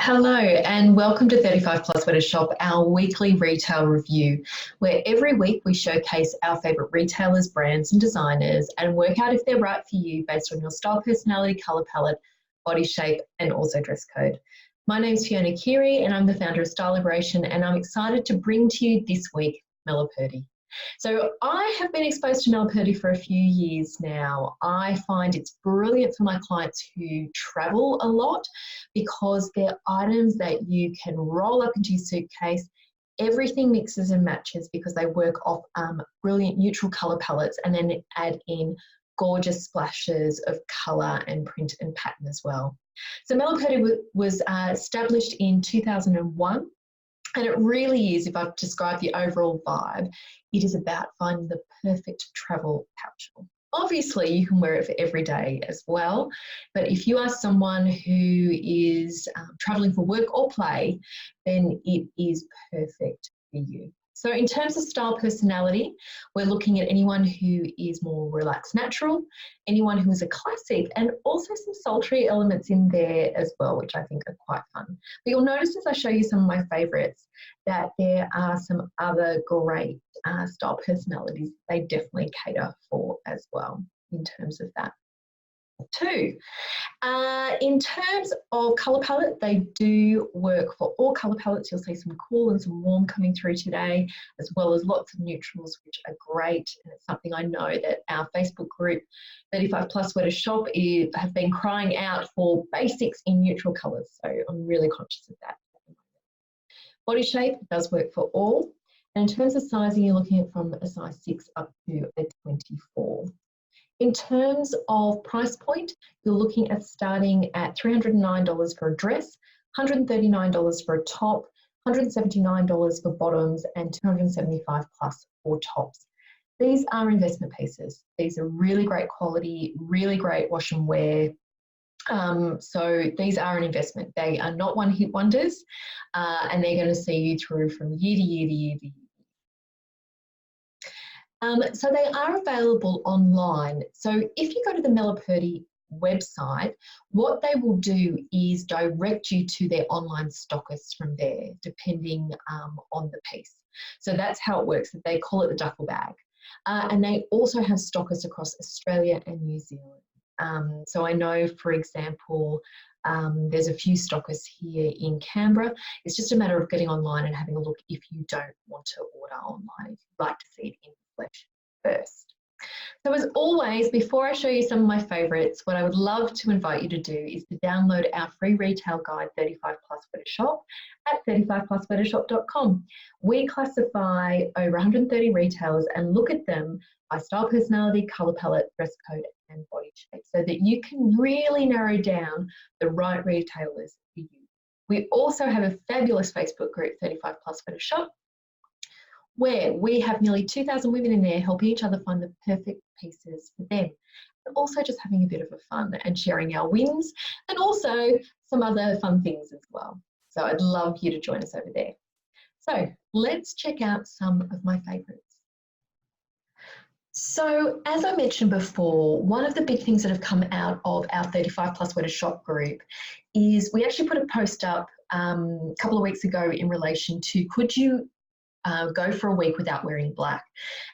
Hello and welcome to 35 Plus Sweater Shop, our weekly retail review, where every week we showcase our favourite retailers, brands and designers and work out if they're right for you based on your style, personality, colour palette, body shape and also dress code. My name's Fiona Keary and I'm the founder of Style Liberation, and I'm excited to bring to you this week Mela Purdie. So I have been exposed to Mela Purdie for a few years now. I find it's brilliant for my clients who travel a lot because they're items that you can roll up into your suitcase. Everything mixes and matches because they work off brilliant neutral colour palettes and then add in gorgeous splashes of colour and print and pattern as well. So Mela Purdie was established in 2001. And it really is, if I describe the overall vibe, it is about finding the perfect travel capsule. Obviously, you can wear it for every day as well, but if you are someone who is traveling for work or play, then it is perfect for you. So in terms of style personality, we're looking at anyone who is more relaxed natural, anyone who is a classic, and also some sultry elements in there as well, which I think are quite fun. But you'll notice as I show you some of my favourites that there are some other great style personalities they definitely cater for as well in terms of that too. In terms of colour palette, they do work for all colour palettes. You'll see some cool and some warm coming through today, as well as lots of neutrals, which are great. And it's something I know that our Facebook group, 35 Plus Sweater Shop, have been crying out for basics in neutral colours. So I'm really conscious of that. Body shape does work for all. And in terms of sizing, you're looking at from a size 6 up to a 24. In terms of price point, you're looking at starting at $309 for a dress, $139 for a top, $179 for bottoms, and $275 plus for tops. These are investment pieces. These are really great quality, really great wash and wear. So these are an investment. They are not one-hit wonders, and they're going to see you through from year to year to year to year. So they are available online. So if you go to the Mela Purdie website, what they will do is direct you to their online stockists from there, depending on the piece. So that's how it works. They call it the duffel bag. And they also have stockists across Australia and New Zealand. So I know, for example, there's a few stockists here in Canberra. It's just a matter of getting online and having a look if you don't want to order online, if you'd like to see it in flesh first. So as always, before I show you some of my favourites, what I would love to invite you to do is to download our free retail guide, 35 Plus Sweater Shop, at 35plussweatershop.com. We classify over 130 retailers and look at them by style, personality, colour palette, dress code and body shape so that you can really narrow down the right retailers for you. We also have a fabulous Facebook group, 35 Plus Sweater Shop, where we have nearly 2,000 women in there helping each other find the perfect pieces for them. And also just having a bit of a fun and sharing our wins and also some other fun things as well. So I'd love you to join us over there. So let's check out some of my favourites. So as I mentioned before, one of the big things that have come out of our 35 Plus Sweater Shop group is we actually put a post up a couple of weeks ago in relation to could you go for a week without wearing black.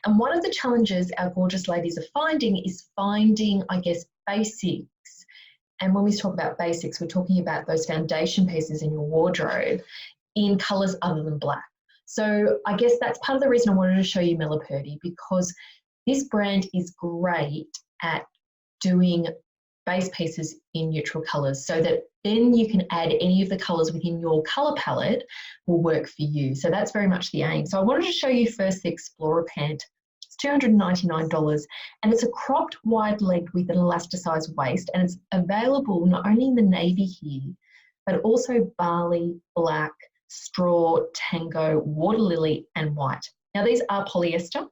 And one of the challenges our gorgeous ladies are finding is finding, I guess, basics. And when we talk about basics, we're talking about those foundation pieces in your wardrobe in colours other than black. So I guess that's part of the reason I wanted to show you Mela Purdie, because this brand is great at doing base pieces in neutral colours so that then you can add any of the colours within your colour palette will work for you. So that's very much the aim. So I wanted to show you first the Explorer Pant. It's $299 and it's a cropped wide leg with an elasticized waist, and it's available not only in the navy here, but also barley, black, straw, tango, water lily and white. Now these are polyester.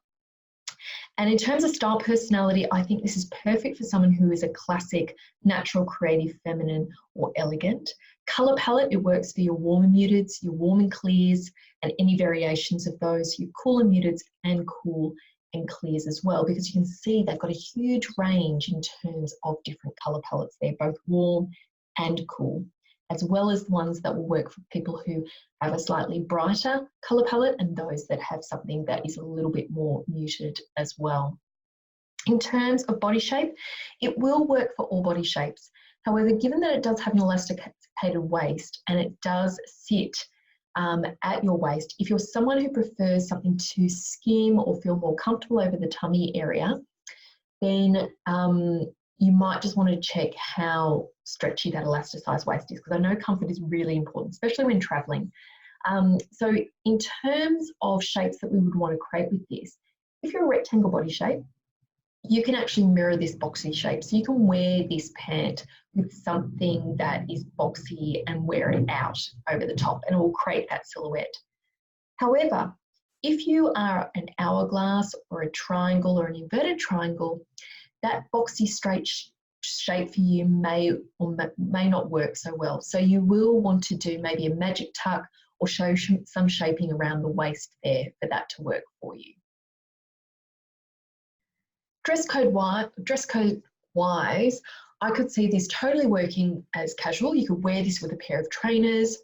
And in terms of style personality, I think this is perfect for someone who is a classic, natural, creative, feminine, or elegant. Colour palette, it works for your warm and muteds, your warm and clears, and any variations of those, your cool and muteds, and cool and clears as well, because you can see they've got a huge range in terms of different colour palettes there, both warm and cool. as well as the ones that will work for people who have a slightly brighter colour palette and those that have something that is a little bit more muted as well. In terms of body shape, it will work for all body shapes. However, given that it does have an elasticated waist and it does sit at your waist, if you're someone who prefers something to skim or feel more comfortable over the tummy area, then you might just want to check how stretchy that elasticized waist is, because I know comfort is really important, especially when traveling. So in terms of shapes that we would want to create with this, if you're a rectangle body shape, you can actually mirror this boxy shape. So you can wear this pant with something that is boxy and wear it out over the top, and it will create that silhouette. However, if you are an hourglass or a triangle or an inverted triangle, that boxy straight shape for you may or may not work so well. So you will want to do maybe a magic tuck or show some shaping around the waist there for that to work for you. Dress code wise, I could see this totally working as casual. You could wear this with a pair of trainers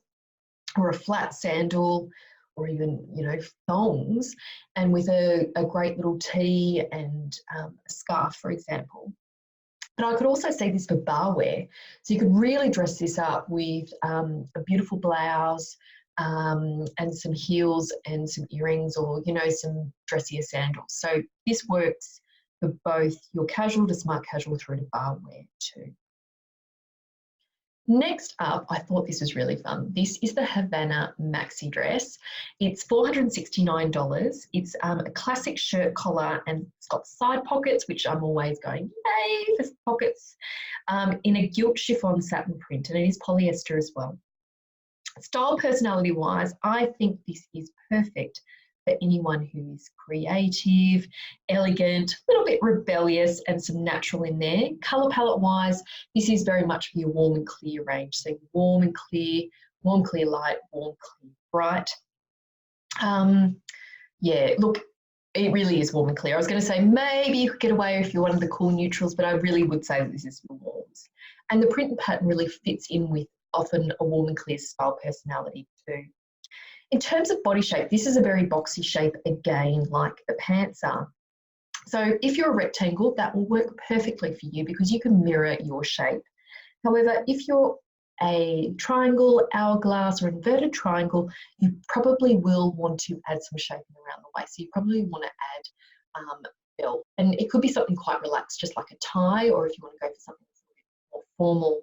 or a flat sandal, or even, you know, thongs, and with a great little tee and a scarf, for example. But I could also see this for bar wear. So you could really dress this up with a beautiful blouse and some heels and some earrings, or, you know, some dressier sandals. So this works for both your casual to smart casual through to bar wear too. Next up, I thought this was really fun. This is the Havana Maxi dress. It's $469. It's a classic shirt collar, and it's got side pockets, which I'm always going, yay for pockets, in a gilt chiffon satin print, and it is polyester as well. Style personality wise, I think this is perfect for anyone who is creative, elegant, a little bit rebellious, and some natural in there. Colour palette wise, this is very much for your warm and clear range. So warm and clear, warm, clear, light, warm, clear, bright. Yeah, look, it really is warm and clear. I was going to say maybe you could get away if you're one of the cool neutrals, but I really would say that this is for warms. And the print pattern really fits in with often a warm and clear style personality too. In terms of body shape, this is a very boxy shape again, like the pants are. So if you're a rectangle, that will work perfectly for you because you can mirror your shape. However, if you're a triangle, hourglass, or inverted triangle, you probably will want to add some shaping around the waist. So you probably want to add belt, and it could be something quite relaxed, just like a tie, or if you want to go for something that's a bit more formal.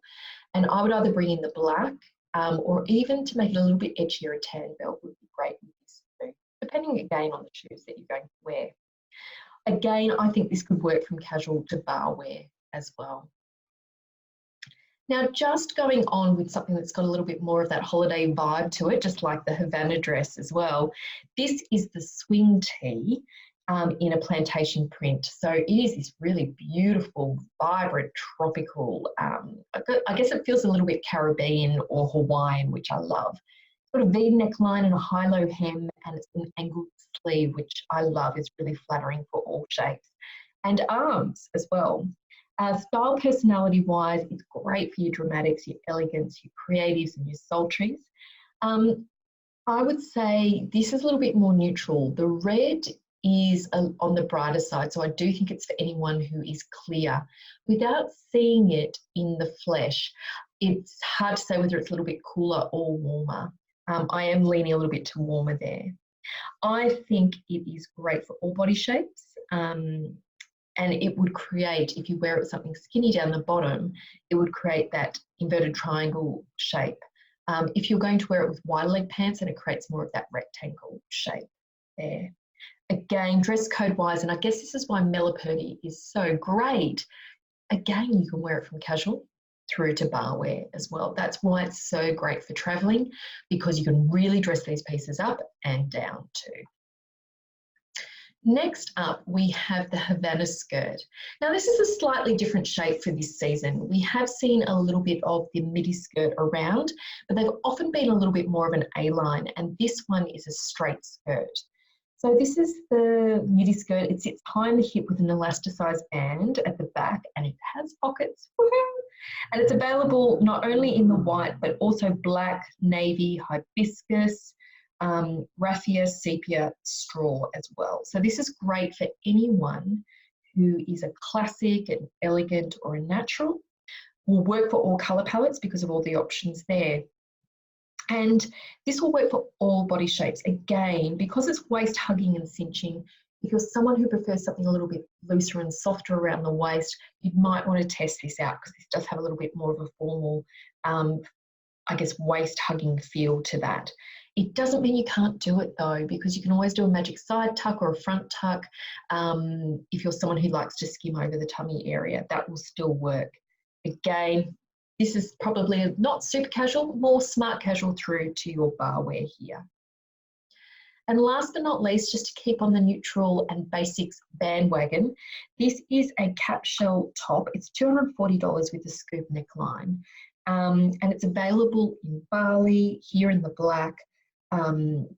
And I would either bring in the black, or even to make it a little bit edgier, a tan belt would be great with this too, depending again on the shoes that you're going to wear. Again, I think this could work from casual to bar wear as well. Now, just going on with something that's got a little bit more of that holiday vibe to it, just like the Havana dress as well, this is the swing tee in a plantation print. So it is this really beautiful, vibrant, tropical, I guess it feels a little bit Caribbean or Hawaiian, which I love. It's got a V neckline and a high-low hem, and it's an angled sleeve, which I love. It's really flattering for all shapes. And arms as well. Style personality-wise, it's great for your dramatics, your elegance, your creatives, and your sultries. I would say this is a little bit more neutral. The red is on the brighter side, so I do think it's for anyone who is clear. Without seeing it in the flesh, it's hard to say whether it's a little bit cooler or warmer. I am leaning a little bit to warmer there. I think it is great for all body shapes, and it would create, if you wear it with something skinny down the bottom, it would create that inverted triangle shape. If you're going to wear it with wider leg pants, then it creates more of that rectangle shape there. Again, dress code wise, and I guess this is why Mela Purdie is so great. Again, you can wear it from casual through to bar wear as well. That's why it's so great for traveling, because you can really dress these pieces up and down too. Next up, we have the Havana skirt. Now, this is a slightly different shape for this season. We have seen a little bit of the midi skirt around, but they've often been a little bit more of an A-line, and this one is a straight skirt. So this is the midi skirt. It sits high in the hip with an elasticized band at the back, and it has pockets. Woohoo! And it's available not only in the white, but also black, navy, hibiscus, raffia, sepia, straw as well. So this is great for anyone who is a classic, an elegant, or a natural. Will work for all colour palettes because of all the options there. And this will work for all body shapes. Again, because it's waist hugging and cinching, if you're someone who prefers something a little bit looser and softer around the waist, you might want to test this out because this does have a little bit more of a formal, I guess, waist hugging feel to that. It doesn't mean you can't do it though, because you can always do a magic side tuck or a front tuck. If you're someone who likes to skim over the tummy area, that will still work. Again, this is probably not super casual, more smart casual through to your bar wear here. And last but not least, just to keep on the neutral and basics bandwagon, this is a capsule top. It's $240 with a scoop neckline. And it's available in barley, here in the black,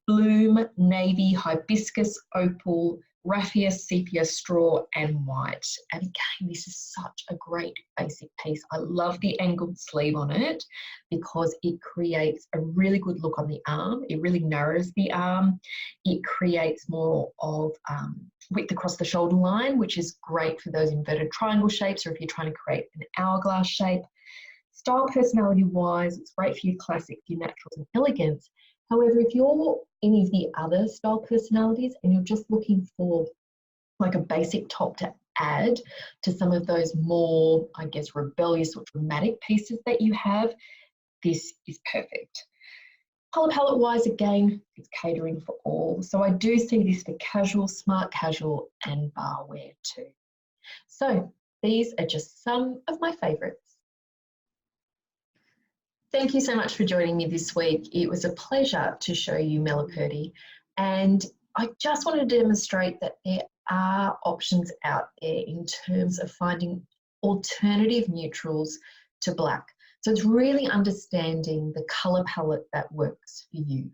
bloom, navy, hibiscus, opal, raffia, sepia, straw, and white. And again, this is such a great basic piece. I love the angled sleeve on it because it creates a really good look on the arm. It really narrows the arm. It creates more of width across the shoulder line, which is great for those inverted triangle shapes, or if you're trying to create an hourglass shape. Style personality wise, it's great for your classic, your naturals and elegance. However, if you're any of the other style personalities and you're just looking for like a basic top to add to some of those more, I guess, rebellious or dramatic pieces that you have, this is perfect. Colour palette wise, again, it's catering for all. So I do see this for casual, smart casual and bar wear too. So these are just some of my favourites. Thank you so much for joining me this week. It was a pleasure to show you Mela Purdie, and I just wanted to demonstrate that there are options out there in terms of finding alternative neutrals to black. So it's really understanding the colour palette that works for you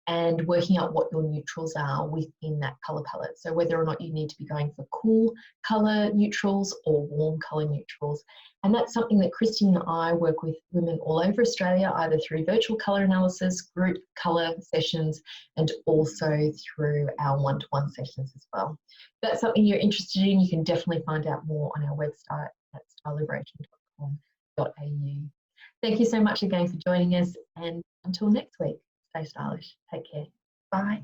and working out what your neutrals are within that colour palette. So whether or not you need to be going for cool colour neutrals or warm colour neutrals. And that's something that Christine and I work with women all over Australia, either through virtual colour analysis, group colour sessions, and also through our one-to-one sessions as well. If that's something you're interested in, you can definitely find out more on our website at styleliberation.com.au. Thank you so much again for joining us, and until next week, stay stylish. Take care. Bye.